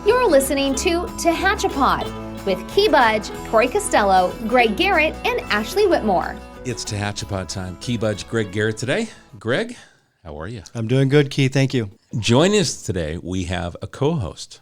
You're listening to Tehachapi with Key Budge, Corey Costello, Greg Garrett, and Ashley Whitmore. It's Tehachapi time. Key Budge, Greg Garrett today. Greg, how are you? I'm doing good, Key. Thank you. Joining us today, we have a co-host.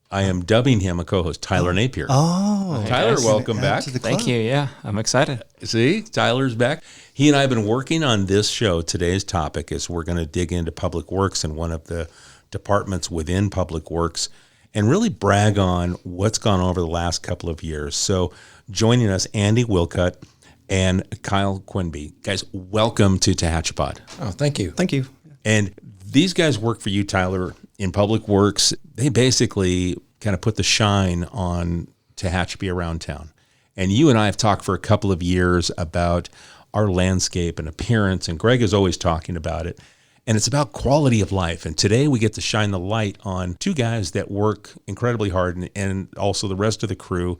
I am dubbing him a co-host, Tyler Napier. Oh. Tyler, welcome back. Thank you. Yeah, I'm excited. See, Tyler's back. He and I have been working on this show. Today's topic is we're going to dig into Public Works and one of the departments within Public Works and really brag on what's gone over the last couple of years. So joining us, Andy Willcut and Kyle Quenby. Guys, welcome to Tehachapi. Oh, thank you. Thank you. And these guys work for you, Tyler, in Public Works. They basically kind of put the shine on Tehachapi around town. And you and I have talked for a couple of years about our landscape and appearance, and Greg is always talking about it. And it's about quality of life. And today we get to shine the light on two guys that work incredibly hard and also the rest of the crew.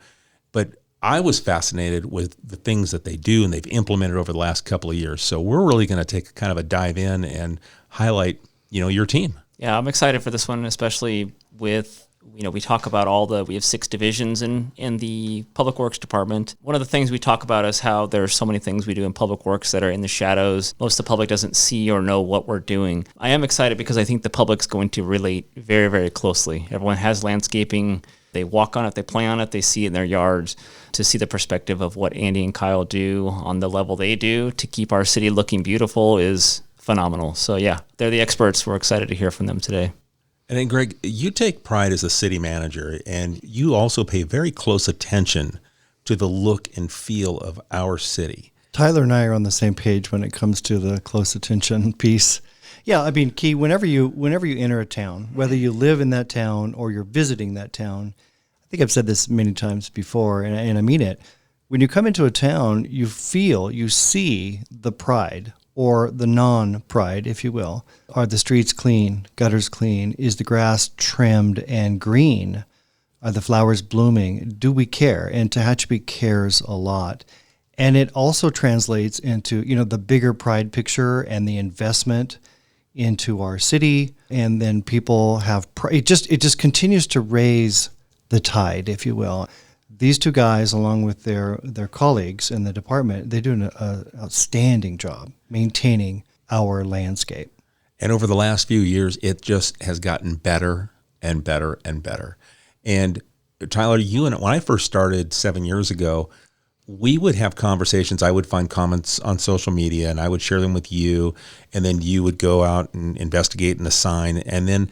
But I was fascinated with the things that they do and they've implemented over the last couple of years. So we're really going to take kind of a dive in and highlight, your team. Yeah, I'm excited for this one, especially with, we talk about we have 6 divisions in the Public Works Department. One of the things we talk about is how there's so many things we do in Public Works that are in the shadows. Most of the public doesn't see or know what we're doing. I am excited because I think the public's going to relate very, very closely. Everyone has landscaping. They walk on it, they play on it, they see it in their yards. To see the perspective of what Andy and Kyle do on the level they do to keep our city looking beautiful is phenomenal. So yeah, they're the experts. We're excited to hear from them today. And then, Greg, you take pride as a city manager, and you also pay very close attention to the look and feel of our city. Tyler and I are on the same page when it comes to the close attention piece. Yeah, I mean, Key, whenever you enter a town, whether you live in that town or you're visiting that town, I think I've said this many times before, and I mean it. When you come into a town, you see the pride or the non-pride, if you will. Are the streets clean, gutters clean? Is the grass trimmed and green? Are the flowers blooming? Do we care? And Tehachapi cares a lot. And it also translates into, the bigger pride picture and the investment into our city. And then people have pride. It just continues to raise the tide, if you will. These two guys, along with their colleagues in the department, they do an outstanding job maintaining our landscape. And over the last few years, it just has gotten better and better and better. And Tyler, when I first started 7 years ago, we would have conversations. I would find comments on social media and I would share them with you. And then you would go out and investigate and assign. And then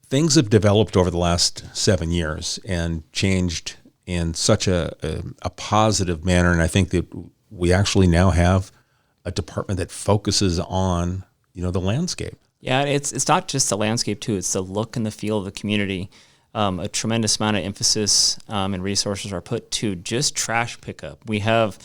things have developed over the last 7 years and changed in such a positive manner. And I think that we actually now have a department that focuses on, the landscape. Yeah, it's not just the landscape too, it's the look and the feel of the community. A tremendous amount of emphasis and resources are put to just trash pickup. We have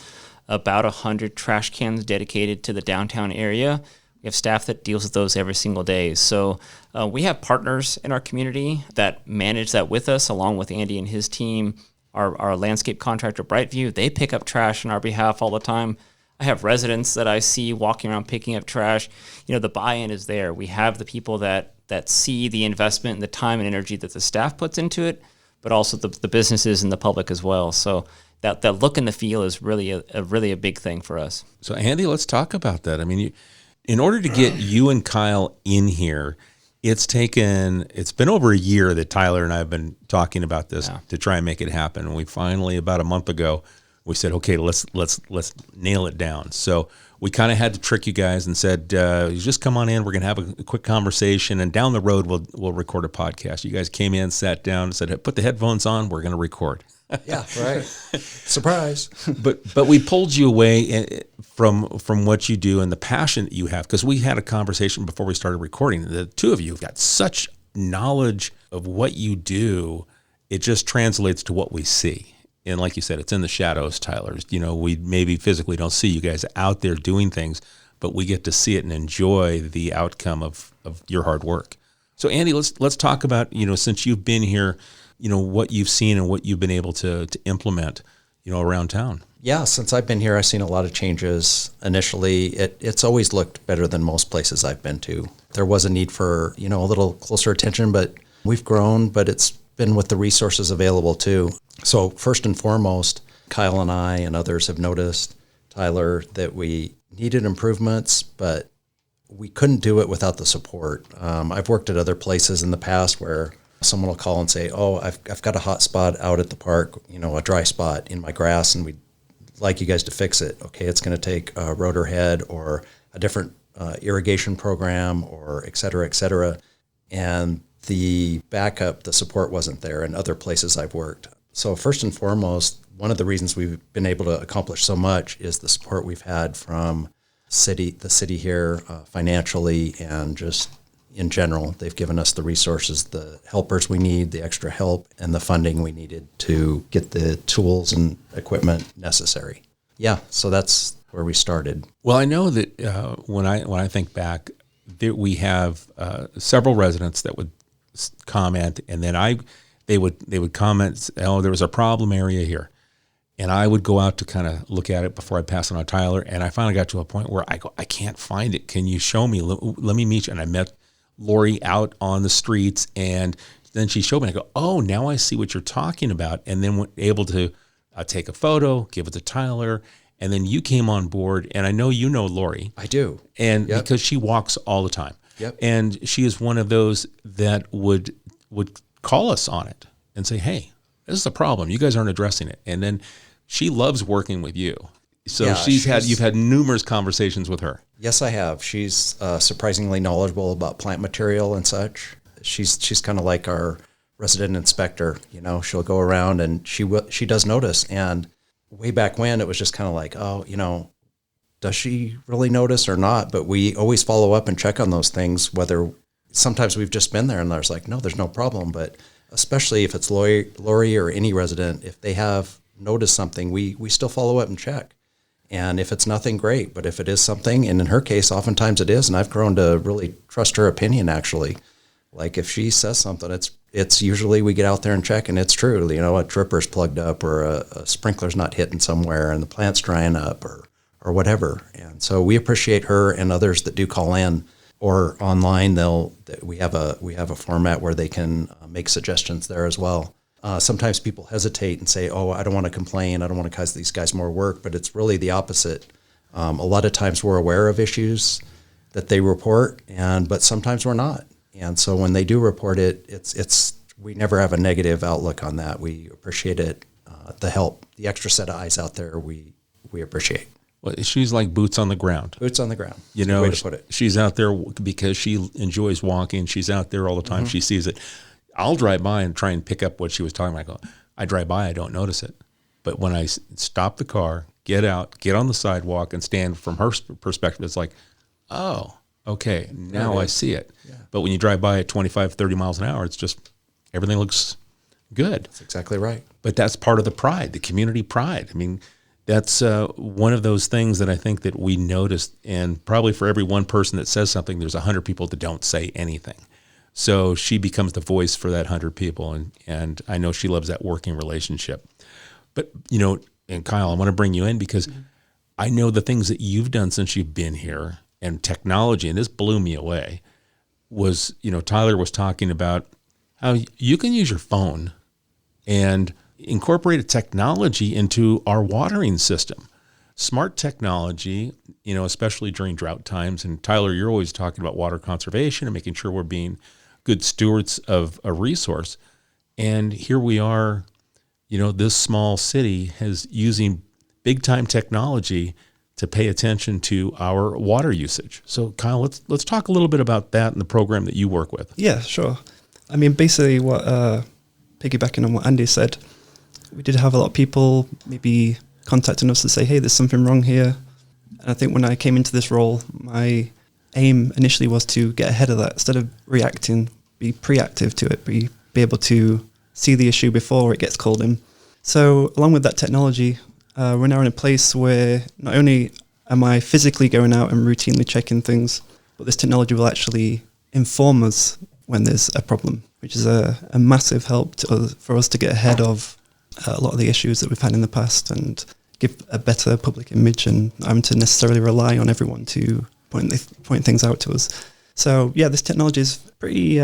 about 100 trash cans dedicated to the downtown area. We have staff that deals with those every single day. So we have partners in our community that manage that with us, along with Andy and his team. Our landscape contractor, Brightview, they pick up trash on our behalf all the time. I have residents that I see walking around picking up trash. The buy-in is there. We have the people that see the investment and the time and energy that the staff puts into it, but also the businesses and the public as well. So that look and the feel is really a big thing for us. So Andy, let's talk about that. I mean, in order to get you and Kyle in here, it's been over a year that Tyler and I have been talking about this to try and make it happen. And we finally, about a month ago, we said, okay, let's nail it down. So we kind of had to trick you guys and said, you just come on in. We're going to have a quick conversation, and down the road we'll record a podcast. You guys came in, sat down, and said, hey, put the headphones on. We're going to record. Yeah, right. Surprise. But we pulled you away from what you do and the passion that you have, because we had a conversation before we started recording. The two of you have got such knowledge of what you do. It just translates to what we see. And like you said, it's in the shadows, Tyler. We maybe physically don't see you guys out there doing things, but we get to see it and enjoy the outcome of your hard work. So Andy, let's talk about, since you've been here, what you've seen and what you've been able to implement, around town. Yeah, since I've been here, I've seen a lot of changes. Initially, it's always looked better than most places I've been to. There was a need for, a little closer attention, but We've grown, but it's been with the resources available too. So first and foremost, Kyle and I and others have noticed, Tyler, that we needed improvements, but we couldn't do it without the support. I've worked at other places in the past where someone will call and say, oh, I've got a hot spot out at the park, a dry spot in my grass, and we'd like you guys to fix it. Okay, it's going to take a rotor head or a different irrigation program or et cetera, et cetera. And the backup, the support wasn't there in other places I've worked. So first and foremost, one of the reasons we've been able to accomplish so much is the support we've had from the city here financially and just in general. They've given us the resources, the helpers we need, the extra help, and the funding we needed to get the tools and equipment necessary. Yeah, so that's where we started. Well, I know that when I think back, that we have several residents that would comment, and then they would comment, oh, there was a problem area here. And I would go out to kind of look at it before I pass it on to Tyler. And I finally got to a point where I go, I can't find it. Can you show me? Let me meet you. And I met Lori out on the streets, and then she showed me. I go, oh, now I see what you're talking about. And then able to take a photo, give it to Tyler. And then you came on board, and I know you know Lori. I do. And because she walks all the time. Yep. And she is one of those that would call us on it and say, hey, this is a problem. You guys aren't addressing it. And then she loves working with you. So yeah, you've had numerous conversations with her. Yes, I have. She's surprisingly knowledgeable about plant material and such. She's kind of like our resident inspector. She'll go around and she does notice. And way back when, it was just kind of like, oh, does she really notice or not? But we always follow up and check on those things, whether sometimes we've just been there and there's like, no, there's no problem. But especially if it's Lori or any resident, if they have noticed something, we still follow up and check. And if it's nothing, great. But if it is something, and in her case, oftentimes it is, and I've grown to really trust her opinion, actually. Like if she says something, it's usually we get out there and check, and it's true. A dripper's plugged up, or a sprinkler's not hitting somewhere, and the plant's drying up, or whatever. And so we appreciate her and others that do call in or online. We have a format where they can make suggestions there as well. Sometimes people hesitate and say, oh, I don't want to complain. I don't want to cause these guys more work, but it's really the opposite. A lot of times we're aware of issues that they report, but sometimes we're not. And so when they do report it, we never have a negative outlook on that. We appreciate it, the help, the extra set of eyes out there. We appreciate. Well, she's like boots on the ground. Boots on the ground. That's a way to put it. She's out there because she enjoys walking. She's out there all the time. Mm-hmm. She sees it. I'll drive by and try and pick up what she was talking about. I drive by, I don't notice it. But when I stop the car, get out, get on the sidewalk, and stand from her perspective, it's like, oh, okay, now I see it. Yeah. But when you drive by at 25, 30 miles an hour, it's just everything looks good. That's exactly right. But that's part of the pride, the community pride. I mean, that's one of those things that I think that we noticed, and probably for every one person that says something, there's 100 people that don't say anything. So she becomes the voice for that 100 people, and I know she loves that working relationship. But, and Kyle, I want to bring you in because I know the things that you've done since you've been here, and technology, and this blew me away, was, Tyler was talking about how you can use your phone and incorporate a technology into our watering system. Smart technology, especially during drought times. And Tyler, you're always talking about water conservation and making sure we're being good stewards of a resource. And here we are, this small city is using big time technology to pay attention to our water usage. So Kyle, let's talk a little bit about that and the program that you work with. Yeah, sure. I mean, basically what, piggybacking on what Andy said, we did have a lot of people maybe contacting us to say, hey, there's something wrong here. And I think when I came into this role, my aim initially was to get ahead of that. Instead of reacting, be proactive to it, be able to see the issue before it gets called in. So along with that technology, we're now in a place where not only am I physically going out and routinely checking things, but this technology will actually inform us when there's a problem, which is a massive help for us to get ahead of a lot of the issues that we've had in the past and give a better public image and not having to necessarily rely on everyone to point things out to us. So yeah, this technology is pretty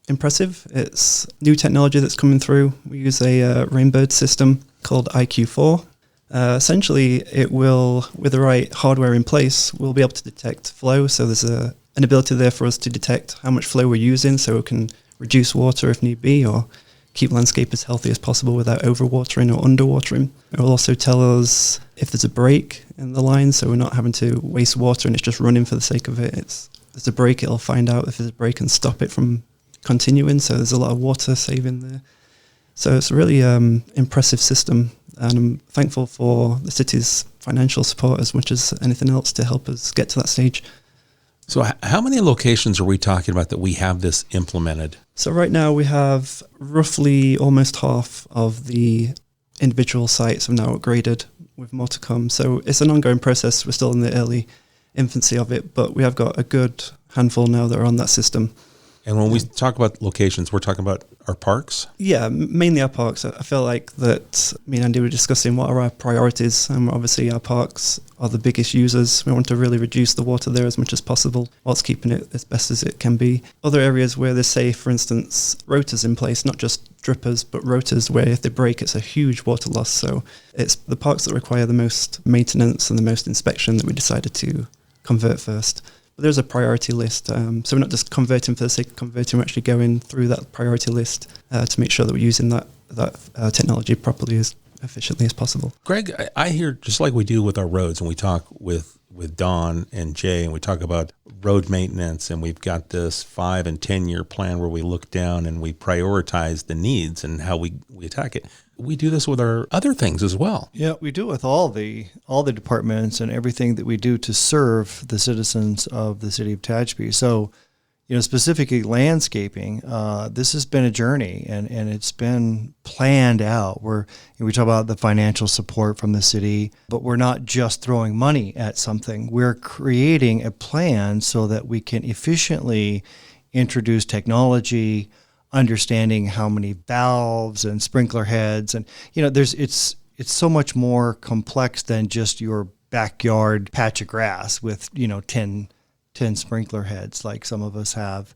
impressive. It's new technology that's coming through. We use a Rainbird system called IQ4. Essentially, it will, with the right hardware in place, we'll be able to detect flow. So there's an ability there for us to detect how much flow we're using, so we can reduce water if need be, or keep landscape as healthy as possible without overwatering or underwatering. It will also tell us if there's a break in the line, so we're not having to waste water and it's just running for the sake of it. If there's a break, it'll find out if there's a break and stop it from continuing, so there's a lot of water saving there. So it's a really impressive system, and I'm thankful for the city's financial support as much as anything else to help us get to that stage. So how many locations are we talking about that we have this implemented? So right now we have roughly almost half of the individual sites have now upgraded, with more to come. So it's an ongoing process. We're still in the early infancy of it, but we have got a good handful now that are on that system. And when we talk about locations, we're talking about our parks? Yeah, mainly our parks. I feel like that me and Andy were discussing what are our priorities, and obviously our parks are the biggest users. We want to really reduce the water there as much as possible whilst keeping it as best as it can be. Other areas where there's, say, for instance, rotors in place, not just drippers, but rotors where if they break, it's a huge water loss. So it's the parks that require the most maintenance and the most inspection that we decided to convert first. But there's a priority list, so we're not just converting for the sake of converting, we're actually going through that priority list to make sure that we're using that technology properly as efficiently as possible. Greg, I hear, just like we do with our roads, and we talk with Don and Jay, and we talk about road maintenance, and we've got this 5 and 10 year plan where we look down and we prioritize the needs and how we attack it. We do this with our other things as well. Yeah, we do with all the departments and everything that we do to serve the citizens of the city of Tehachapi. So, specifically landscaping, this has been a journey, and it's been planned out. We talk about the financial support from the city, but we're not just throwing money at something. We're creating a plan so that we can efficiently introduce technology, understanding how many valves and sprinkler heads, and it's so much more complex than just your backyard patch of grass with 10 sprinkler heads like some of us have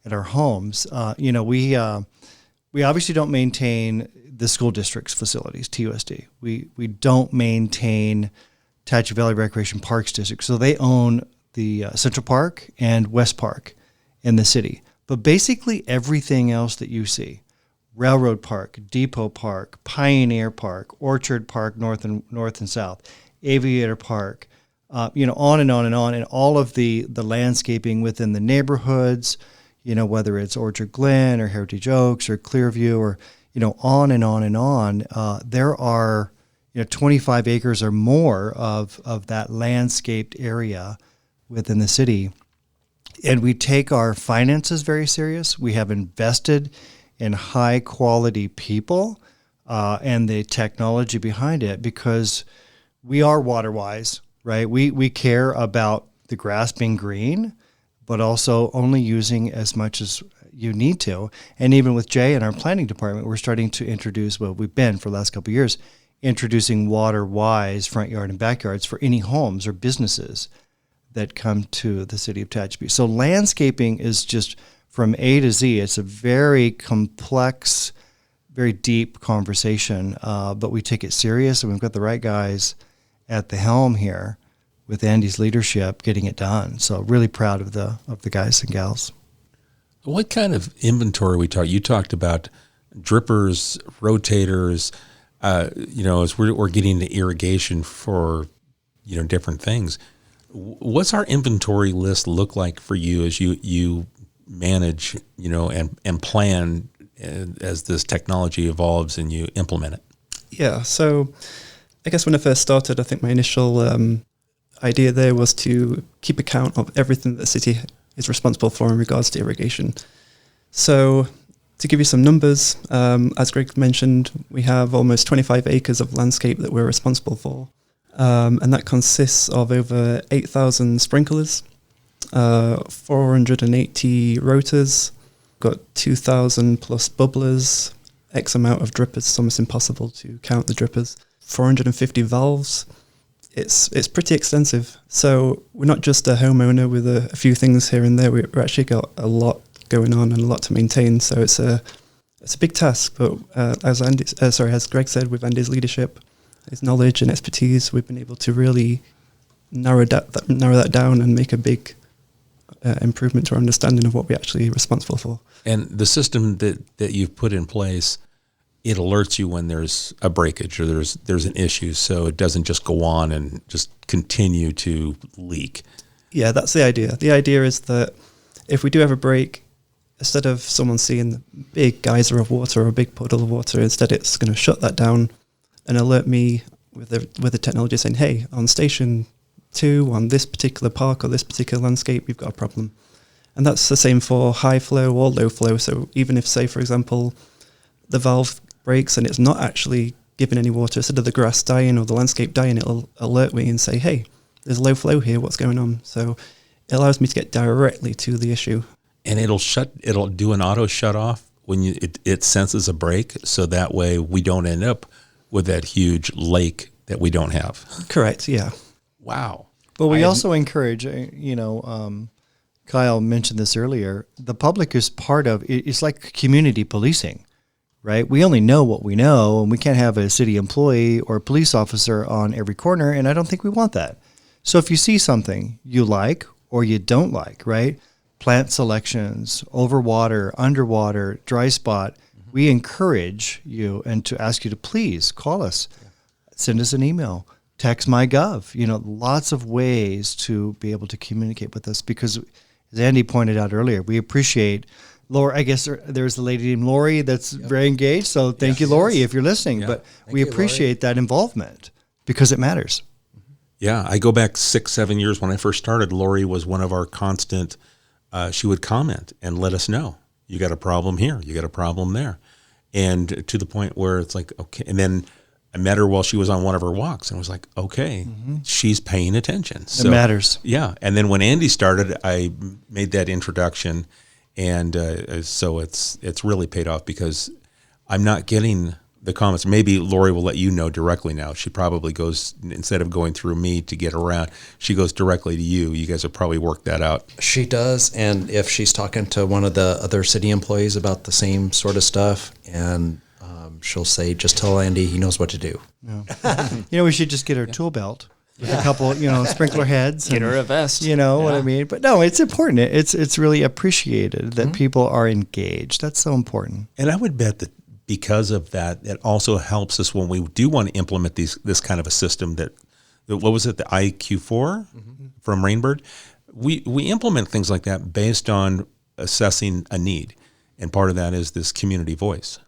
at our homes. We obviously don't maintain the school district's facilities, TUSD. We don't maintain Tehachapi Valley Recreation Parks District, so they own the Central Park and West Park in the city. But basically everything else that you see, Railroad Park, Depot Park, Pioneer Park, Orchard Park, North and South, Aviator Park, on and on and on, and all of the landscaping within the neighborhoods, whether it's Orchard Glen or Heritage Oaks or Clearview or, on and on and on, there are, 25 acres or more of that landscaped area within the city. And we take our finances very serious. We have invested in high quality people and the technology behind it because we are water wise, right? We care about the grass being green, but also only using as much as you need to. And even with Jay in our planning department, we're starting to introduce, we've been for the last couple of years, introducing water wise front yard and backyards for any homes or businesses that come to the city of Tehachapi. So landscaping is just from A to Z. It's a very complex, very deep conversation, but we take it serious, and we've got the right guys at the helm here with Andy's leadership getting it done. So really proud of the guys and gals. What kind of inventory we talked? You talked about drippers, rotators, as we're getting into irrigation for, different things. What's our inventory list look like for you as you manage, and plan as this technology evolves and you implement it? Yeah, so I guess when I first started, I think my initial idea there was to keep account of everything that the city is responsible for in regards to irrigation. So to give you some numbers, as Greg mentioned, we have almost 25 acres of landscape that we're responsible for. And that consists of over 8,000 sprinklers, 480 rotors, got 2,000 plus bubblers, X amount of drippers. It's almost impossible to count the drippers. 450 valves. It's pretty extensive. So we're not just a homeowner with a few things here and there. We've actually got a lot going on and a lot to maintain. So it's a big task. But as Greg said, with Andy's leadership, his knowledge and expertise, we've been able to really narrow that down and make a big improvement to our understanding of what we're actually responsible for. And the system that you've put in place, it alerts you when there's a breakage or there's an issue, so it doesn't just go on and just continue to leak. Yeah, that's the idea. The idea is that if we do have a break, instead of someone seeing the big geyser of water or a big puddle of water, instead it's going to shut that down and alert me with the technology saying, hey, on station 2, on this particular park or this particular landscape, we've got a problem. And that's the same for high flow or low flow. So even if, say, for example, the valve breaks and it's not actually giving any water, instead of the grass dying or the landscape dying, it'll alert me and say, hey, there's low flow here, what's going on? So it allows me to get directly to the issue. And it'll do an auto shut off when it senses a break, so that way we don't end up with that huge lake that we don't have. Correct, yeah. Wow. But we also encourage, Kyle mentioned this earlier, the public is part of, it's like community policing, right? We only know what we know, and we can't have a city employee or a police officer on every corner, and I don't think we want that. So if you see something you like or you don't like, right? Plant selections, overwater, underwater, dry spot, we encourage you and to ask you to please call us, send us an email, text MyGov, lots of ways to be able to communicate with us, because as Andy pointed out earlier, we appreciate Lori. I guess there's a lady named Lori that's very engaged. So thank you, Lori, if you're listening. Yeah. But we appreciate that involvement because it matters. Yeah, I go back 6-7 years when I first started. Lori was one of our constant. She would comment and let us know, you got a problem here, you got a problem there, and to the point where it's like, okay. And then I met her while she was on one of her walks, and I was like, okay, she's paying attention. So, it matters. Yeah. And then when Andy started, I made that introduction, and so it's really paid off, because I'm not getting the comments. Maybe Lori will let you know directly now. She probably goes, instead of going through me to get around, she goes directly to you. You guys have probably worked that out. She does, and if she's talking to one of the other city employees about the same sort of stuff, and she'll say, just tell Andy, he knows what to do. Yeah. We should just get her a tool belt with a couple, sprinkler heads. Get her a vest. What I mean? But no, it's important. It's really appreciated that people are engaged. That's so important. And I would bet that because of that, it also helps us when we do want to implement this kind of a system what was it, the IQ4 from Rainbird? We implement things like that based on assessing a need. And part of that is this community voice.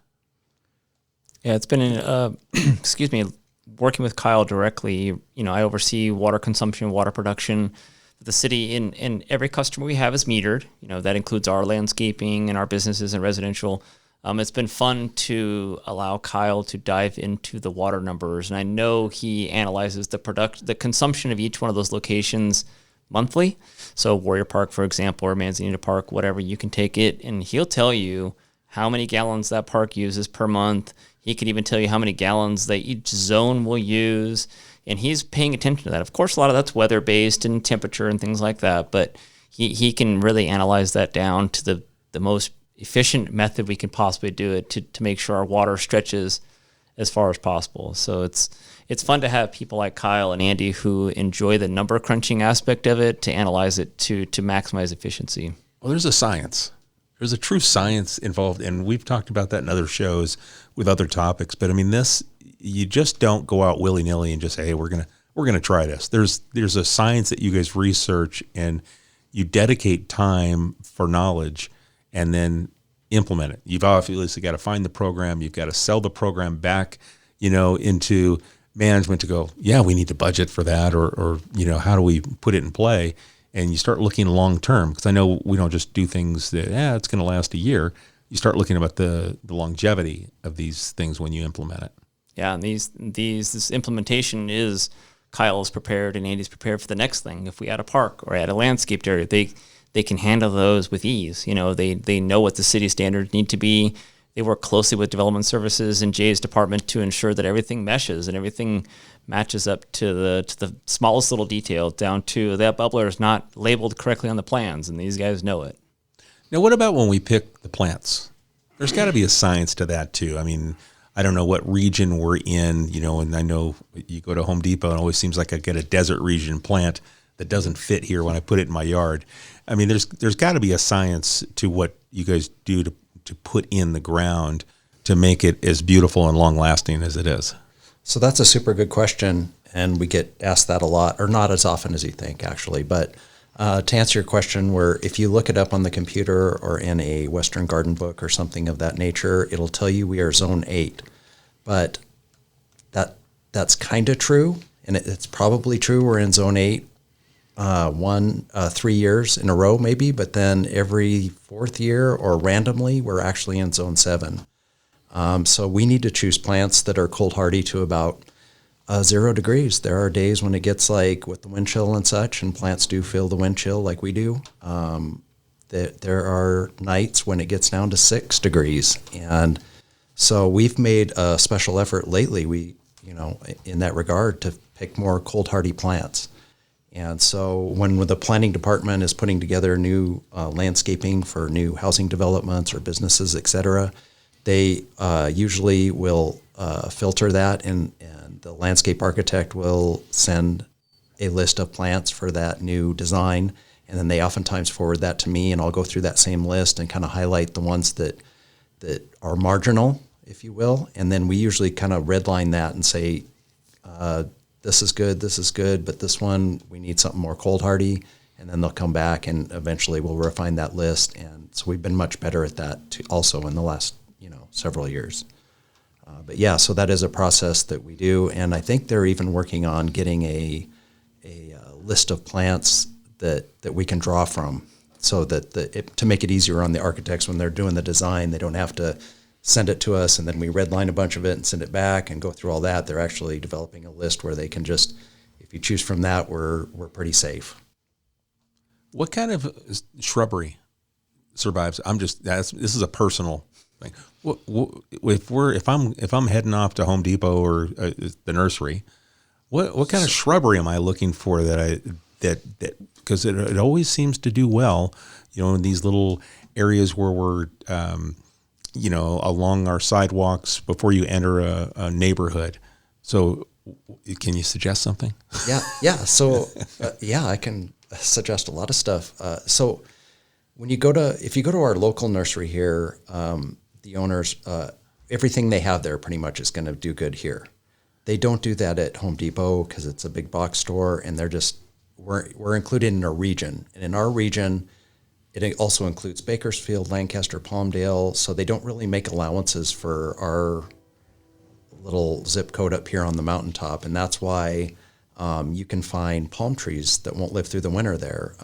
Yeah, it's been, working with Kyle directly. I oversee water consumption, water production for the city, and every customer we have is metered. That includes our landscaping and our businesses and residential. It's been fun to allow Kyle to dive into the water numbers, and I know he analyzes the consumption of each one of those locations monthly. So Warrior Park, for example, or Manzanita Park, whatever, you can take it, and he'll tell you how many gallons that park uses per month. He can even tell you how many gallons that each zone will use, and he's paying attention to that. Of course, a lot of that's weather-based and temperature and things like that, but he can really analyze that down to the most efficient method we can possibly do it to make sure our water stretches as far as possible. So it's fun to have people like Kyle and Andy who enjoy the number crunching aspect of it, to analyze it to maximize efficiency. Well, there's a science. There's a true science involved, and we've talked about that in other shows with other topics. But I mean, you just don't go out willy-nilly and just say, hey, we're gonna try this. There's a science that you guys research, and you dedicate time for knowledge and then implement it. You've obviously got to find the program. You've got to sell the program back, into management to go, yeah, we need to budget for that, or how do we put it in play? And you start looking long term, because I know we don't just do things that it's going to last a year. You start looking about the longevity of these things when you implement it. Yeah, and this implementation is, Kyle's prepared and Andy's prepared for the next thing. If we add a park or add a landscaped area, they can handle those with ease. They know what the city standards need to be. They work closely with development services and Jay's department to ensure that everything meshes and everything matches up to the smallest little detail, down to that bubbler is not labeled correctly on the plans, and these guys know it. Now, what about when we pick the plants? There's got to be a science to that too. I mean, I don't know what region we're in, and I know you go to Home Depot and it always seems like I get a desert region plant that doesn't fit here when I put it in my yard. I mean, there's got to be a science to what you guys do to put in the ground to make it as beautiful and long lasting as it is. So that's a super good question, and we get asked that a lot, or not as often as you think, actually. But to answer your question, where if you look it up on the computer or in a Western Garden book or something of that nature, it'll tell you we are Zone 8. But that's kind of true, and it's probably true. We're in Zone 8 3 years in a row, maybe, but then every fourth year or randomly, we're actually in Zone 7. So we need to choose plants that are cold hardy to about 0 degrees. There are days when it gets like with the wind chill and such, and plants do feel the wind chill like we do. There are nights when it gets down to 6 degrees. And so we've made a special effort lately, in that regard, to pick more cold hardy plants. And so when the planning department is putting together new landscaping for new housing developments or businesses, et cetera, they usually will filter that, and the landscape architect will send a list of plants for that new design, and then they oftentimes forward that to me, and I'll go through that same list and kind of highlight the ones that are marginal, if you will, and then we usually kind of redline that and say, this is good, but this one, we need something more cold hardy, and then they'll come back, and eventually we'll refine that list, and so we've been much better at that too, also in the last several years. But yeah, so that is a process that we do, and I think they're even working on getting a list of plants that we can draw from, so that to make it easier on the architects when they're doing the design, they don't have to send it to us and then we redline a bunch of it and send it back and go through all that. They're actually developing a list where they can just, if you choose from that, we're pretty safe. What kind of shrubbery survives? This is a personal thing. If I'm heading off to Home Depot or the nursery, what kind of shrubbery am I looking for that because it always seems to do well, in these little areas where we're along our sidewalks before you enter a neighborhood. So can you suggest something? Yeah. So I can suggest a lot of stuff. So if you go to our local nursery here, the owners, everything they have there pretty much is going to do good here. They don't do that at Home Depot because it's a big box store, and we're included in a region. And in our region, it also includes Bakersfield, Lancaster, Palmdale, so they don't really make allowances for our little zip code up here on the mountaintop, and that's why you can find palm trees that won't live through the winter there,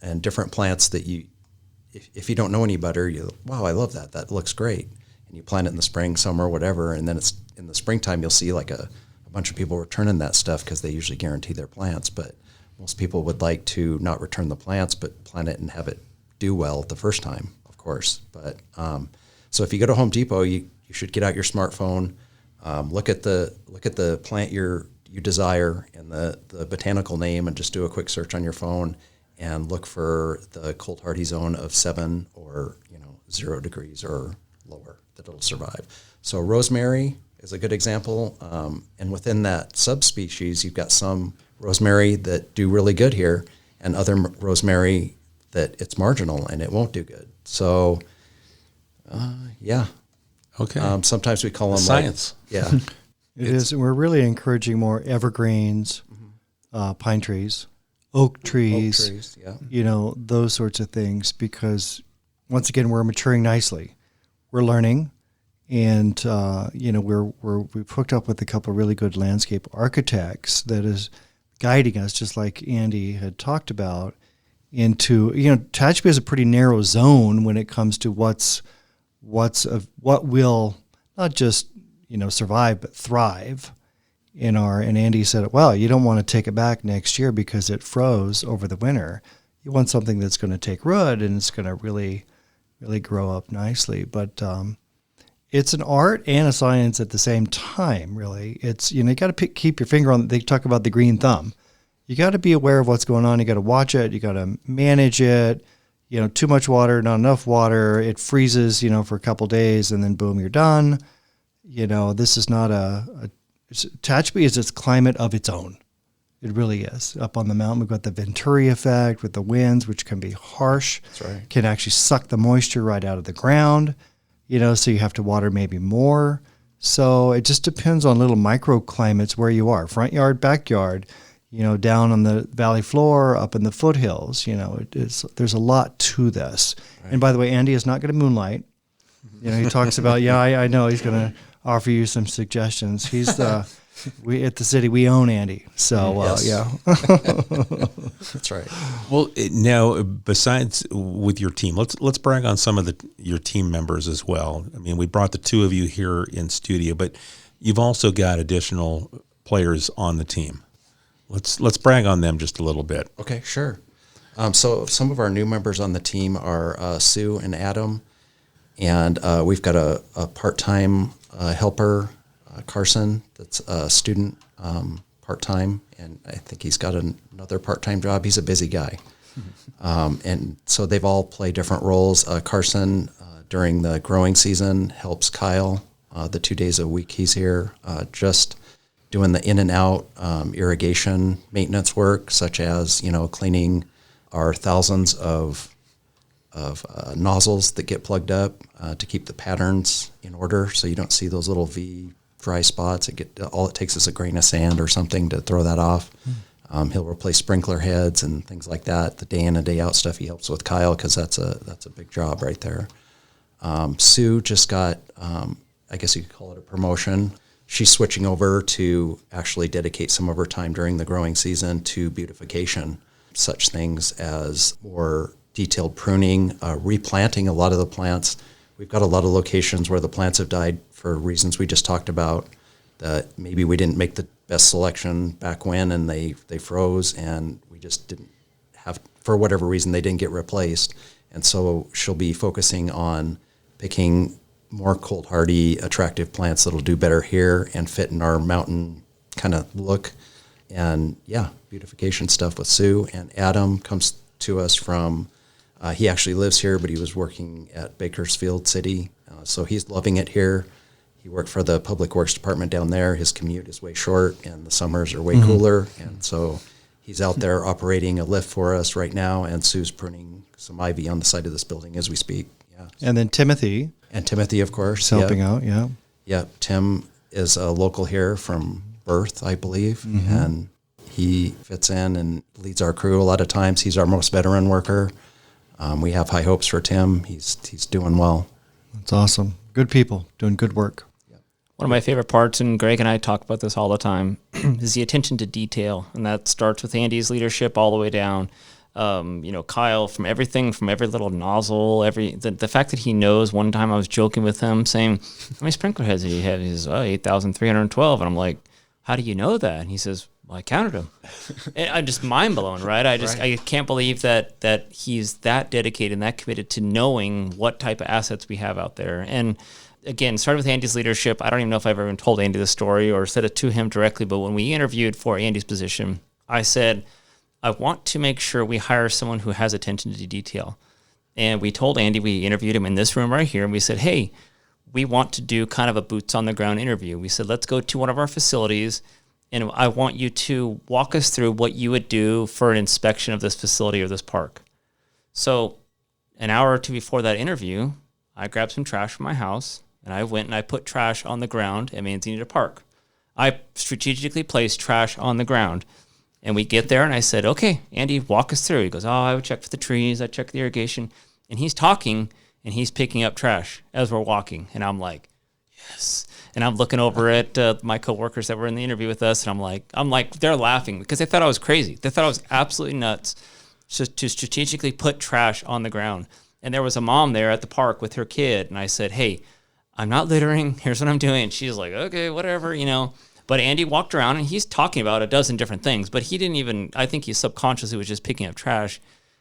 and different plants that if you don't know any better, wow, I love that. That looks great. And you plant it in the spring, summer, whatever, and then it's in the springtime you'll see like a bunch of people returning that stuff because they usually guarantee their plants. But most people would like to not return the plants, but plant it and have it do well the first time, of course. But so if you go to Home Depot, you should get out your smartphone, look at the plant you desire and the botanical name, and just do a quick search on your phone and look for the cold hardy zone of 7 or 0 degrees or lower that it'll survive. So rosemary is a good example, and within that subspecies, you've got some rosemary that do really good here, and other rosemary that it's marginal and it won't do good. So, yeah. Okay. Sometimes we call them science. Yeah. It is. We're really encouraging more evergreens, pine trees, oak trees, yeah. Those sorts of things, because once again, we're maturing nicely. We're learning, and we've hooked up with a couple of really good landscape architects that is guiding us, just like Andy had talked about, into Tehachapi is a pretty narrow zone when it comes to what will not just survive but thrive in our. And Andy said, well, you don't want to take it back next year because it froze over the winter. You want something that's going to take root and it's going to really, really grow up nicely. But it's an art and a science at the same time, really. It's, you got to keep your finger on, they talk about the green thumb. You got to be aware of what's going on. You got to watch it. You got to manage it. too much water, not enough water, it freezes, for a couple days, and then boom, you're done. This is not Tehachapi is its climate of its own. It really is. Up on the mountain, we've got the Venturi effect with the winds, which can be harsh. That's right. Can actually suck the moisture right out of the ground, so you have to water maybe more. So it just depends on little microclimates where you are, front yard, backyard, down on the valley floor, up in the foothills. There's a lot to this. Right. And by the way, Andy is not going to moonlight. He talks about, I know he's going to offer you some suggestions. He's we at the city, we own Andy. So, yeah. That's right. Well, now, besides with your team, let's brag on some of your team members as well. I mean, we brought the two of you here in studio, but you've also got additional players on the team. Let's brag on them just a little bit. Okay, sure. So some of our new members on the team are Sue and Adam, and we've got a part-time helper, Carson, that's a student part-time, and I think he's got another part-time job. He's a busy guy. And so they've all played different roles. Carson, during the growing season, helps Kyle the 2 days a week he's here, just doing the in and out irrigation maintenance work, such as, cleaning our thousands of nozzles that get plugged up to keep the patterns in order, so you don't see those little V dry spots. All it takes is a grain of sand or something to throw that off. He'll replace sprinkler heads and things like that. The day in and day out stuff he helps with Kyle, because that's a big job right there. Sue just got, I guess you could call it a promotion. She's switching over to actually dedicate some of her time during the growing season to beautification, such things as more detailed pruning, replanting a lot of the plants. We've got a lot of locations where the plants have died for reasons we just talked about, that maybe we didn't make the best selection back when, and they froze, and we just didn't have, for whatever reason, they didn't get replaced. And so she'll be focusing on picking more cold hardy, attractive plants that'll do better here and fit in our mountain kind of look. And beautification stuff with Sue. And Adam comes to us from, he actually lives here, but he was working at Bakersfield City. So he's loving it here. He worked for the Public Works Department down there. His commute is way short, and the summers are way cooler. And so he's out there operating a lift for us right now, and Sue's pruning some ivy on the side of this building as we speak. Yeah. And then Timothy. And Timothy, of course. Helping out, yeah. Yeah, Tim is a local here from birth, I believe, and he fits in and leads our crew a lot of times. He's our most veteran worker. We have high hopes for Tim. He's doing well. That's awesome. Good people doing good work. One of my favorite parts, and Greg and I talk about this all the time, is the attention to detail. And that starts with Andy's leadership all the way down. Kyle, from everything, from every little nozzle, the fact that he knows. One time I was joking with him saying, how many sprinkler heads do you have? He says, 8,312. And I'm like, how do you know that? And he says, well, I counted them. And I'm just mind blown, right? I can't believe that he's that dedicated and that committed to knowing what type of assets we have out there. And again, started with Andy's leadership. I don't even know if I've ever told Andy this story or said it to him directly, but when we interviewed for Andy's position, I said, I want to make sure we hire someone who has attention to detail. And we told Andy, we interviewed him in this room right here, and we said, hey, we want to do kind of a boots on the ground interview. We said, let's go to one of our facilities, and I want you to walk us through what you would do for an inspection of this facility or this park. So an hour or two before that interview, I grabbed some trash from my house, and I went and I put trash on the ground at Manzanita Park. I strategically placed trash on the ground. And we get there, and I said, okay, Andy, walk us through. He goes, I would check for the trees. I check the irrigation. And he's talking, and he's picking up trash as we're walking. And I'm like, yes. And I'm looking over at my coworkers that were in the interview with us, and I'm like, they're laughing because they thought I was crazy. They thought I was absolutely nuts to strategically put trash on the ground. And there was a mom there at the park with her kid, and I said, hey, I'm not littering. Here's what I'm doing. And she's like, okay, whatever, But Andy walked around, and he's talking about a dozen different things, but he didn't even, I think he subconsciously was just picking up trash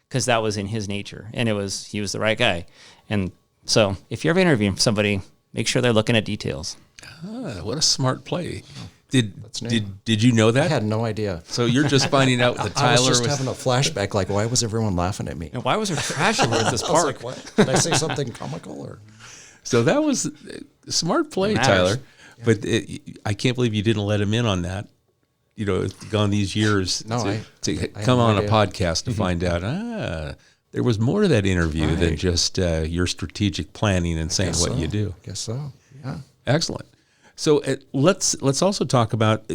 because that was in his nature, and he was the right guy. And so if you're ever interviewing somebody, make sure they're looking at details. What a smart play. Did you know I that? had no idea. So you're just finding out that I Tyler was just having a flashback, like, why was everyone laughing at me? And why was there trash everywhere at this I was park? like, what? Did I say something comical? Or So that was a smart play, It matters. Tyler. But I can't believe you didn't let him in on that. You know, it's gone these years No, to I come had no on a idea. podcast to find out, there was more to that interview than Right. just your strategic planning and saying what you do. Guess so. Yeah. Excellent. So let's also talk about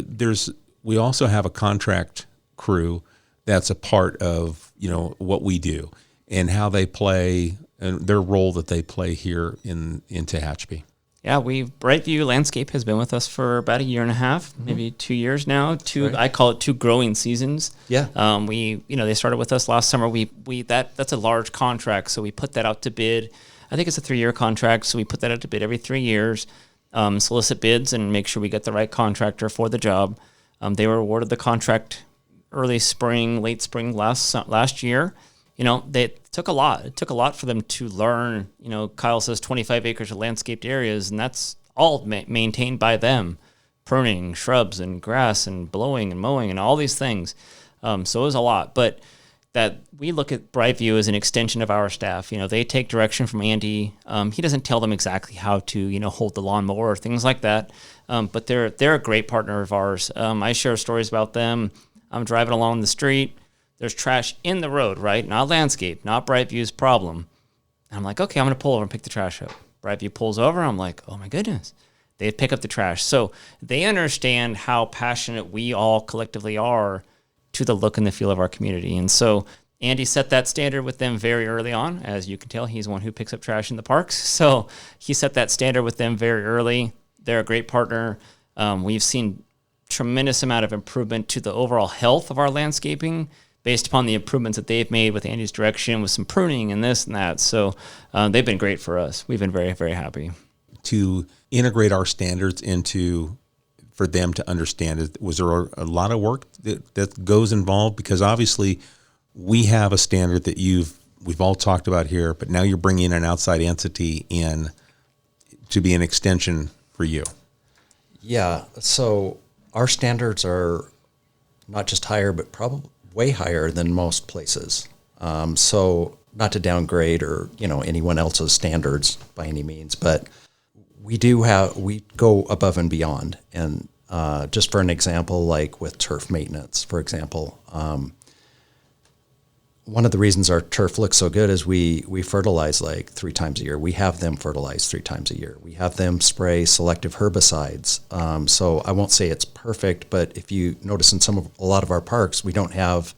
we also have a contract crew that's a part of what we do and how they play and their role that they play here in Tehachapi. Yeah, Brightview Landscape has been with us for about a year and a half, maybe 2 years now. Right. I call it 2 growing seasons. Yeah. They started with us last summer. That's a large contract, so we put that out to bid. I think it's a 3-year contract, so we put that out to bid every 3 years, solicit bids and make sure we get the right contractor for the job. They were awarded the contract early spring, late spring last year. They took a lot. It took a lot for them to learn. Kyle says 25 acres of landscaped areas, and that's all maintained by them. Pruning, shrubs, and grass, and blowing, and mowing, and all these things. So it was a lot. But that we look at Brightview as an extension of our staff. They take direction from Andy. He doesn't tell them exactly how to, hold the lawnmower or things like that. But they're a great partner of ours. I share stories about them. I'm driving along the street. There's trash in the road, right? Not landscape, not Brightview's problem. And I'm like, okay, I'm going to pull over and pick the trash up. Brightview pulls over. I'm like, oh my goodness. They pick up the trash. So they understand how passionate we all collectively are to the look and the feel of our community. And so Andy set that standard with them very early on. As you can tell, he's one who picks up trash in the parks. So he set that standard with them very early. They're a great partner. We've seen tremendous amount of improvement to the overall health of our landscaping based upon the improvements that they've made with Andy's direction, with some pruning and this and that. So they've been great for us. We've been very, very happy. To integrate our standards for them to understand it, was there a lot of work that goes involved? Because obviously we have a standard that we've all talked about here, but now you're bringing an outside entity in to be an extension for you. Yeah. So our standards are not just higher, but probably way higher than most places. So not to downgrade or, anyone else's standards by any means, but we go above and beyond. And just for an example, like with turf maintenance, for example, one of the reasons our turf looks so good is we fertilize like 3 times a year. We have them fertilize 3 times a year. We have them spray selective herbicides. So I won't say it's perfect, but if you notice in a lot of our parks, we don't have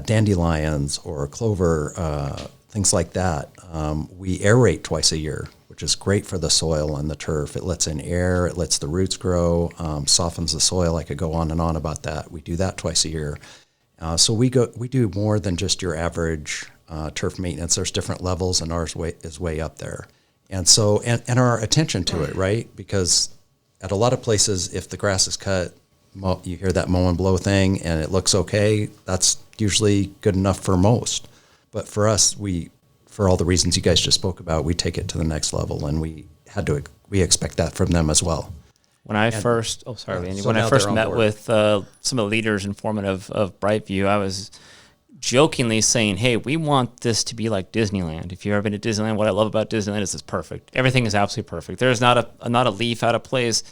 dandelions or clover, things like that. We aerate twice a year, which is great for the soil and the turf. It lets in air, it lets the roots grow, softens the soil. I could go on and on about that. We do that twice a year. So we do more than just your average turf maintenance. There's different levels, and ours is way up there. And so, and our attention to it, right? Because at a lot of places, if the grass is cut, you hear that mow and blow thing, and it looks okay. That's usually good enough for most. But for us, for all the reasons you guys just spoke about, we take it to the next level, and we expect that from them as well. When I first, Andy, so when I now first they're on met board. with some of the leaders and foremen of Brightview, I was jokingly saying, hey, we want this to be like Disneyland. If you've ever been to Disneyland, what I love about Disneyland is it's perfect. Everything is absolutely perfect. There's not a leaf out of place.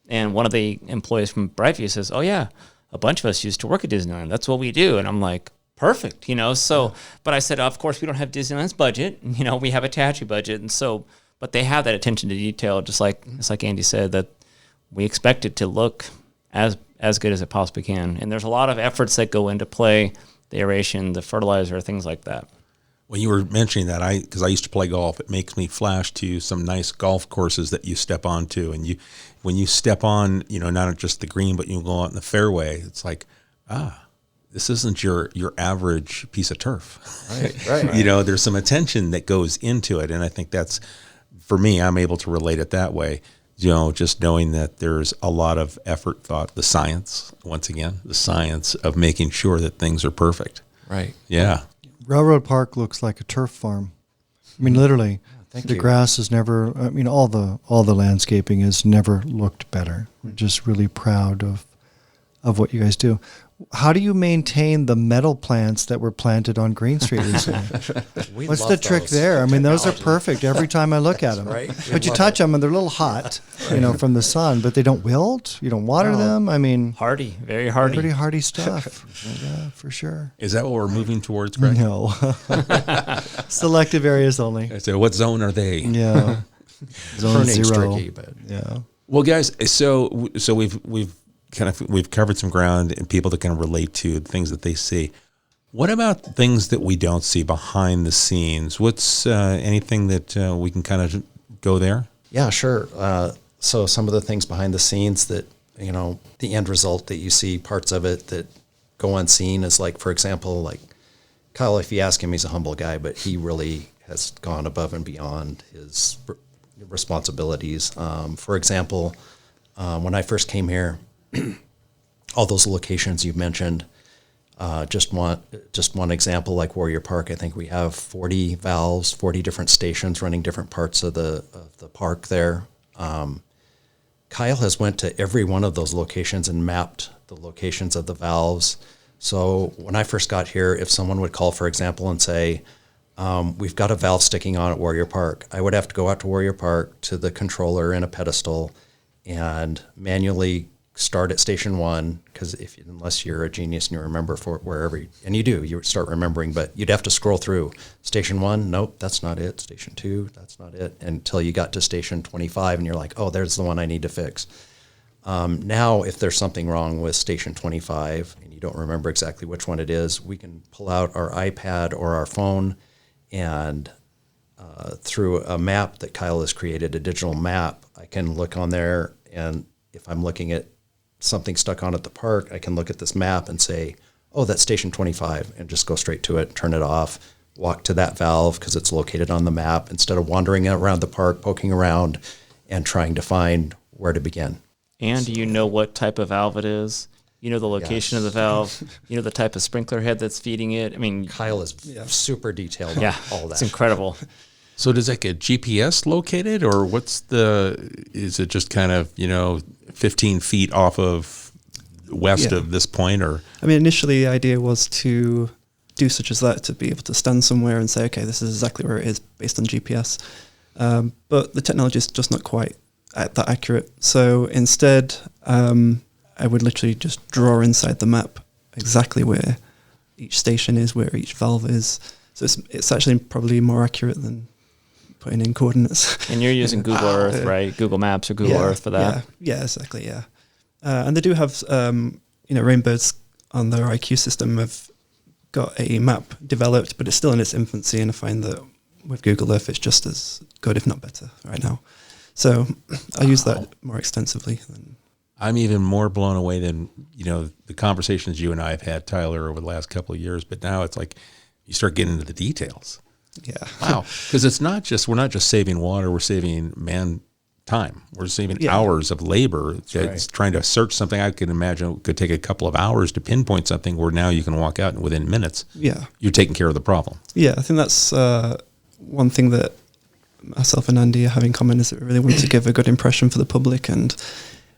And one of the employees from Brightview says, oh yeah, a bunch of us used to work at Disneyland. That's what we do. And I'm like, perfect, so, but I said, of course we don't have Disneyland's budget. We have a Tehachapi budget. And so, but they have that attention to detail, just like Andy said, that we expect it to look as good as it possibly can. And there's a lot of efforts that go into play, the aeration, the fertilizer, things like that. When you were mentioning that, because I used to play golf, it makes me flash to some nice golf courses that you step onto. And when you step on, not just the green, but you go out in the fairway, it's like, this isn't your average piece of turf. Right. There's some attention that goes into it. And I think that's, for me, I'm able to relate it that way. Just knowing that there's a lot of effort, thought, the science of making sure that things are perfect. Right. Yeah. Railroad Park looks like a turf farm. I mean, literally. The grass has never, I mean, all the landscaping has never looked better. We're just really proud of what you guys do. How do you maintain the metal plants that were planted on Green Street recently? What's the trick there? I mean, those are perfect every time I look at them. Right? But you touch them and they're a little hot, from the sun, but they don't wilt. You don't water them. I mean, Hardy, very hardy. pretty hardy stuff. Yeah, for sure. Is that what we're moving towards, Greg? No. Selective areas only. So what zone are they? Yeah. Zone Pruning's 0. tricky, but Yeah. Well, guys, so we've covered some ground and people that can relate to things that they see. What about things that we don't see behind the scenes? What's anything that we can kind of go there? yeah, sure. So some of the things behind the scenes that, the end result that you see parts of it that go unseen is like, for example, like Kyle, if you ask him, he's a humble guy, but he really has gone above and beyond his responsibilities. For example, when I first came here, all those locations you've mentioned, just one example, like Warrior Park, I think we have 40 valves, 40 different stations running different parts of the park there. Kyle has went to every one of those locations and mapped the locations of the valves. So when I first got here, if someone would call, for example, and say, we've got a valve sticking on at Warrior Park, I would have to go out to Warrior Park to the controller in a pedestal and manually start at station 1, because unless you're a genius and you remember for wherever, and you start remembering, but you'd have to scroll through station 1. Nope, that's not it. Station 2, that's not it. Until you got to station 25 and you're like, oh, there's the one I need to fix. Now, if there's something wrong with station 25 and you don't remember exactly which one it is, we can pull out our iPad or our phone and through a map that Kyle has created, a digital map, I can look on there, and if I'm looking at something stuck on at the park, I can look at this map and say, oh, that's station 25, and just go straight to it, turn it off, walk to that valve because it's located on the map, instead of wandering around the park, poking around and trying to find where to begin. And you know what type of valve it is. You know the location of the valve. You know the type of sprinkler head that's feeding it. I mean, Kyle is super detailed on all that. It's incredible. So does that get GPS located, or is it just kind of, 15 feet off of west of this point, or? I mean, initially the idea was to do such as that, to be able to stand somewhere and say, okay, this is exactly where it is based on GPS. But the technology is just not quite that accurate. So instead, I would literally just draw inside the map exactly where each station is, where each valve is. So it's actually probably more accurate than putting in coordinates. And you're using Google Earth, right? Google Maps or Google Earth for that? Yeah, exactly, yeah. And they do have, Rainbirds on their IQ system have got a map developed, but it's still in its infancy, and I find that with Google Earth it's just as good, if not better, right now. So I use that more extensively than... I'm even more blown away than, the conversations you and I have had, Tyler, over the last couple of years, but now it's like you start getting into the details. Yeah. Wow. Because we're not just saving water, we're saving man time. We're saving hours of labor. It's trying to search something. I can imagine it could take a couple of hours to pinpoint something, where now you can walk out and within minutes, you're taking care of the problem. Yeah, I think that's one thing that myself and Andy have in common, is that we really want to give a good impression for the public. And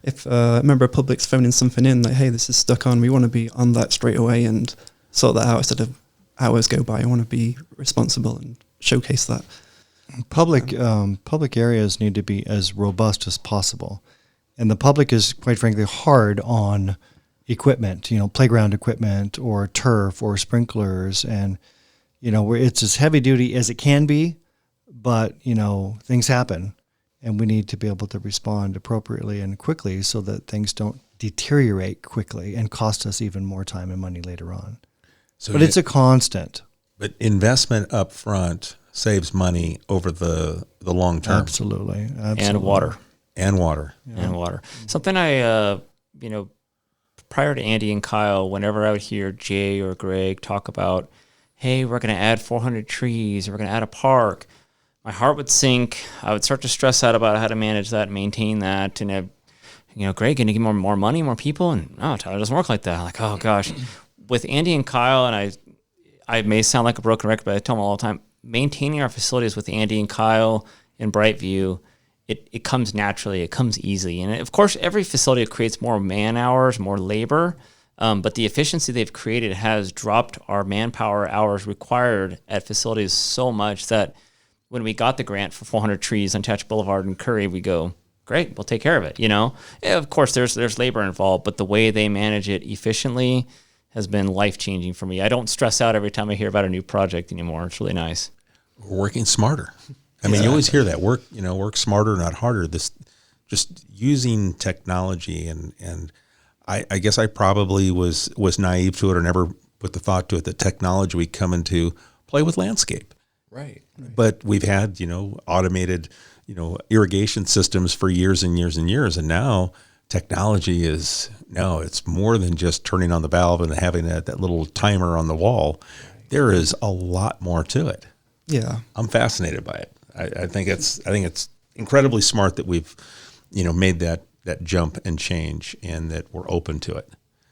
if a member of public's phoning something in, like, hey, this is stuck on, we want to be on that straight away and sort that out instead of hours go by. I want to be responsible and showcase that. Public areas need to be as robust as possible. And the public is, quite frankly, hard on equipment, playground equipment or turf or sprinklers. And, where it's as heavy duty as it can be, but, things happen. And we need to be able to respond appropriately and quickly so that things don't deteriorate quickly and cost us even more time and money later on. But it's a constant. But investment up front saves money over the long term. Absolutely. And water. And water. Yeah. And water. Something I, prior to Andy and Kyle, whenever I would hear Jay or Greg talk about, hey, we're going to add 400 trees, or we're going to add a park, my heart would sink. I would start to stress out about how to manage that and maintain that. And, Greg, can you give more money, more people? And, no, Tyler, doesn't work like that. I'm like, oh, gosh. With Andy and Kyle, and I may sound like a broken record, but I tell them all the time, maintaining our facilities with Andy and Kyle in Brightview, it comes naturally, it comes easy. And of course, every facility creates more man hours, more labor, but the efficiency they've created has dropped our manpower hours required at facilities so much that when we got the grant for 400 trees on Tehachapi Boulevard in Curry, we go, great, we'll take care of it, you know? Yeah, of course, there's labor involved, but the way they manage it efficiently has been life-changing for me. I don't stress out every time I hear about a new project anymore. It's really nice. We're working smarter. I mean, you always hear that work smarter, not harder. This just using technology, and I guess I probably was naive to it or never put the thought to it that technology would come into play with landscape. Right. But we've had, automated, irrigation systems for years and years and years. And now technology it's more than just turning on the valve and having that little timer on the wall. There is a lot more to it. Yeah. I'm fascinated by it. I think it's incredibly smart that we've, made that jump and change, and that we're open to it.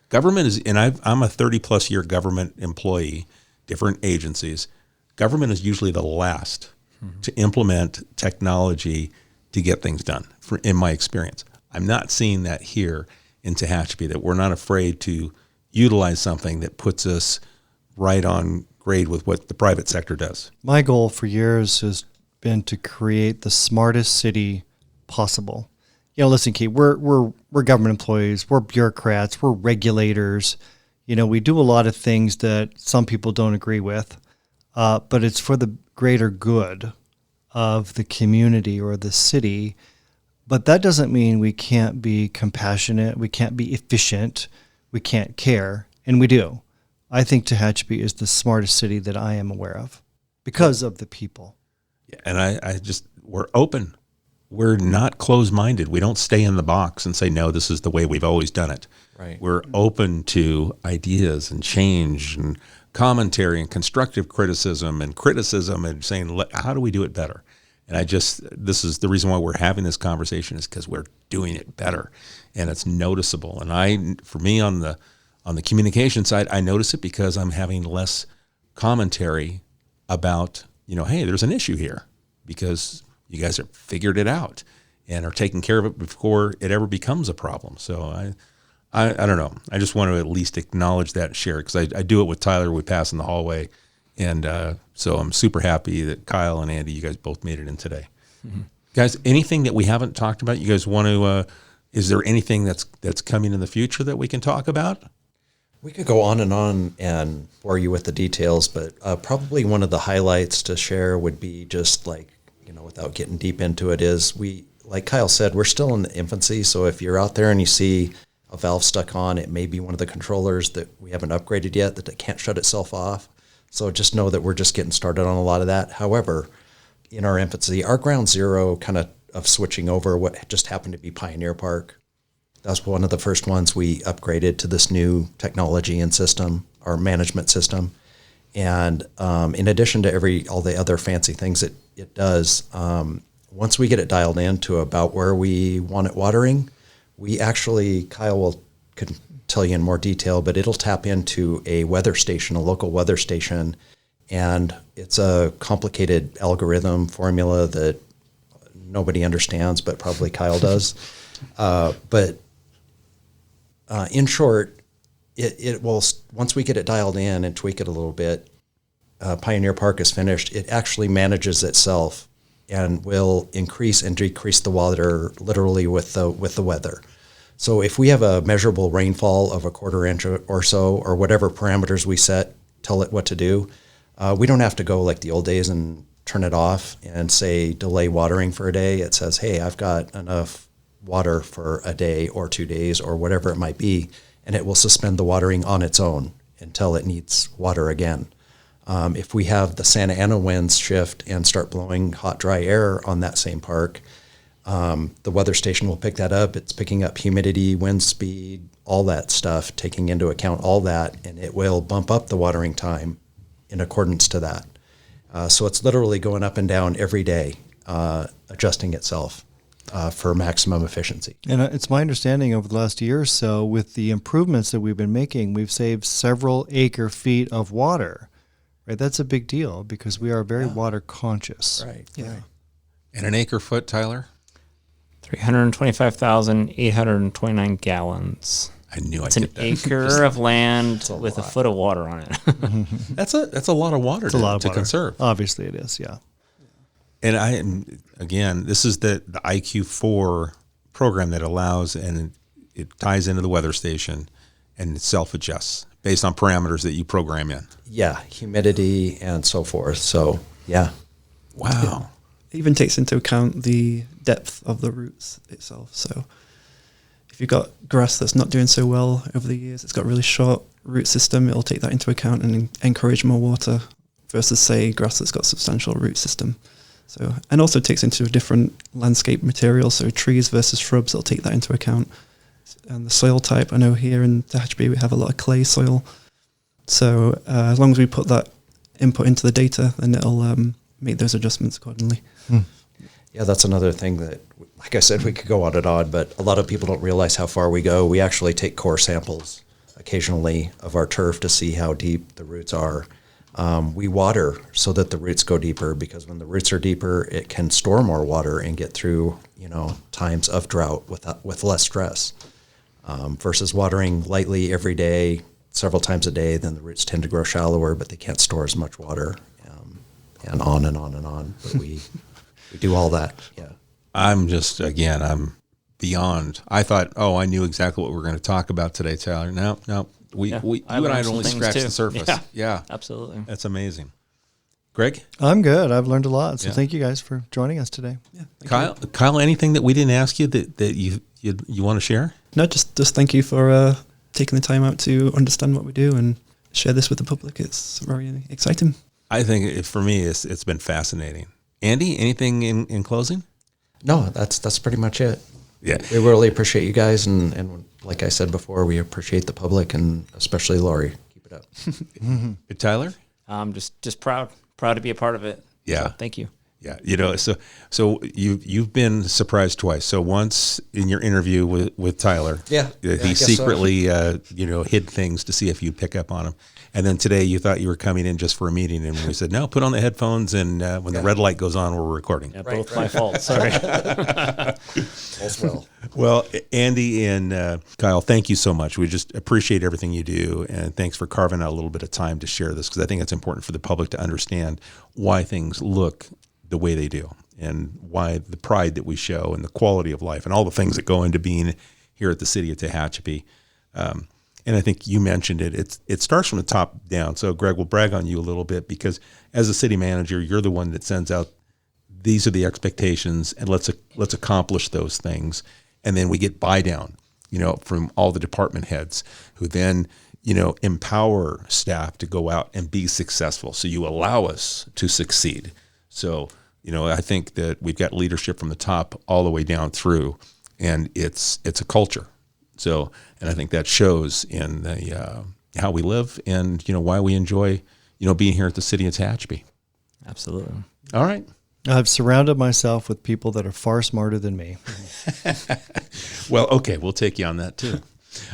Government is, and I'm a 30+ year government employee, different agencies. Government is usually the last to implement technology to get things done, in my experience. I'm not seeing that here in Tehachapi, that we're not afraid to utilize something that puts us right on grade with what the private sector does. My goal for years has been to create the smartest city possible. Listen, Key, we're government employees, we're bureaucrats, we're regulators. We do a lot of things that some people don't agree with, but it's for the greater good of the community or the city. But that doesn't mean we can't be compassionate, we can't be efficient, we can't care, and we do. I think Tehachapi is the smartest city that I am aware of because of the people. Yeah, and we're open. We're not closed-minded. We don't stay in the box and say, no, this is the way we've always done it. Right. We're open to ideas and change and commentary and constructive criticism and saying, how do we do it better? And this is the reason why we're having this conversation, is because we're doing it better, and it's noticeable. And for me on the communication side, I notice it because I'm having less commentary about, hey, there's an issue here, because you guys have figured it out and are taking care of it before it ever becomes a problem. So I don't know. I just want to at least acknowledge that and share it, because I do it with Tyler. We pass in the hallway. And so I'm super happy that Kyle and Andy, you guys both made it in today. Mm-hmm. Guys, anything that we haven't talked about, you guys want to, is there anything that's coming in the future that we can talk about? We could go on and bore you with the details, but probably one of the highlights to share would be just without getting deep into it, is like Kyle said, we're still in the infancy. So if you're out there and you see a valve stuck on, it may be one of the controllers that we haven't upgraded yet, that it can't shut itself off. So just know that we're just getting started on a lot of that. However, in our infancy, our ground zero of switching over what just happened to be Pioneer Park. That's one of the first ones we upgraded to this new technology and system, our management system. And in addition to all the other fancy things it does, once we get it dialed in to about where we want it watering, we actually, Kyle could tell you in more detail, but it'll tap into a weather station, a local weather station, and it's a complicated algorithm formula that nobody understands, but probably Kyle does. But in short, it will, once we get it dialed in and tweak it a little bit, Pioneer Park is finished, it actually manages itself and will increase and decrease the water literally with the weather. So if we have a measurable rainfall of a quarter inch or so, or whatever parameters we set, tell it what to do, we don't have to go like the old days and turn it off and say delay watering for a day. It says, hey, I've got enough water for a day or 2 days or whatever it might be, and it will suspend the watering on its own until it needs water again. If we have the Santa Ana winds shift and start blowing hot, dry air on that same park, the weather station will pick that up. It's picking up humidity, wind speed, all that stuff, taking into account all that, and it will bump up the watering time in accordance to that. So it's literally going up and down every day, adjusting itself for maximum efficiency. And it's my understanding over the last year or so, with the improvements that we've been making, we've saved several acre feet of water. right? That's a big deal because we are very water conscious. Right. Yeah. Right. And an acre foot, Tyler? 325,829 gallons. I knew I'd It's an get that. acre of land a with a lot. foot of water on it. That's a lot of water It's a lot of to water. conserve. Obviously, it is. Yeah. And again, this is the IQ4 program that allows, and it ties into the weather station and it self-adjusts based on parameters that you program in. Yeah, humidity and so forth. So, yeah. Wow. It even takes into account the depth of the roots itself. So if you've got grass that's not doing so well over the years, it's got a really short root system, it'll take that into account and encourage more water versus, say, grass that's got substantial root system. So, and also takes into a different landscape material, so trees versus shrubs, it'll take that into account. And the soil type, I know here in Tehachapi we have a lot of clay soil. So as long as we put that input into the data, then it'll make those adjustments accordingly. Yeah, that's another thing that, like I said, we could go on and on, but a lot of people don't realize how far we go. We actually take core samples occasionally of our turf to see how deep the roots are. We water so that the roots go deeper, because when the roots are deeper, it can store more water and get through, times of drought with less stress. Versus watering lightly every day, several times a day, then the roots tend to grow shallower, but they can't store as much water, and on and on and on. But we do all that. Yeah. I'm beyond. I thought, I knew exactly what we were going to talk about today, Tyler. No. You and I learned had some only things scratched too. the surface. Yeah. Absolutely. That's amazing. Greg? I'm good. I've learned a lot. So Yeah. thank you guys for joining us today. Yeah, thank you. Kyle, anything that we didn't ask you that you want to share? No, just thank you for taking the time out to understand what we do and share this with the public. It's very exciting. I think for me, it's been fascinating. Andy, anything in closing? No, that's pretty much it. Yeah. We really appreciate you guys, and like I said before, we appreciate the public and especially Lori. Keep it up. Tyler? I'm just proud to be a part of it. Yeah. So, thank you. Yeah, so you've been surprised twice. So once in your interview with Tyler, Yeah, I he guess so. secretly hid things to see if you'd pick up on them. And then today you thought you were coming in just for a meeting, and we said no, put on the headphones, and when the red light goes on, we're recording. Yeah, both my fault. Sorry. All's well. Well, Andy and Kyle, thank you so much. We just appreciate everything you do, and thanks for carving out a little bit of time to share this, because I think it's important for the public to understand why things look the way they do, and why the pride that we show, and the quality of life, and all the things that go into being here at the City of Tehachapi. And I think you mentioned it. It starts from the top down. So, Greg, we'll brag on you a little bit, because as a city manager, you're the one that sends out, these are the expectations, and let's accomplish those things. And then we get buy down, from all the department heads, who then, empower staff to go out and be successful. So you allow us to succeed. So, I think that we've got leadership from the top all the way down through, and it's a culture. So, and I think that shows in the how we live, and why we enjoy being here at the City of Tehachapi. Absolutely. All right. I've surrounded myself with people that are far smarter than me. Well, okay, we'll take you on that too.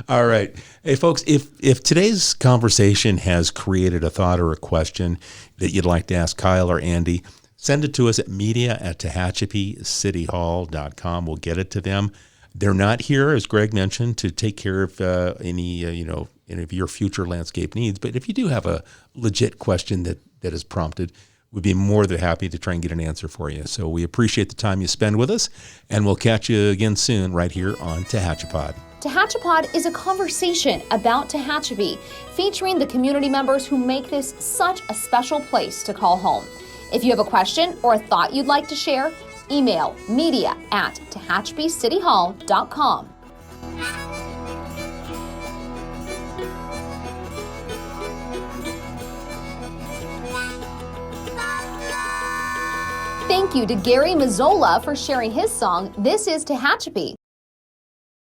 All right. Hey, folks, if today's conversation has created a thought or a question that you'd like to ask Kyle or Andy, send it to us at media@TehachapiCityHall.com. We'll get it to them. They're not here, as Greg mentioned, to take care of any of your future landscape needs. But if you do have a legit question that is prompted, we'd be more than happy to try and get an answer for you. So we appreciate the time you spend with us, and we'll catch you again soon right here on Tehachapod. Tehachapod is a conversation about Tehachapi, featuring the community members who make this such a special place to call home. If you have a question or a thought you'd like to share, email media@TehachapiCityHall.com. Thank you to Gary Mazzola for sharing his song, This is Tehachapi.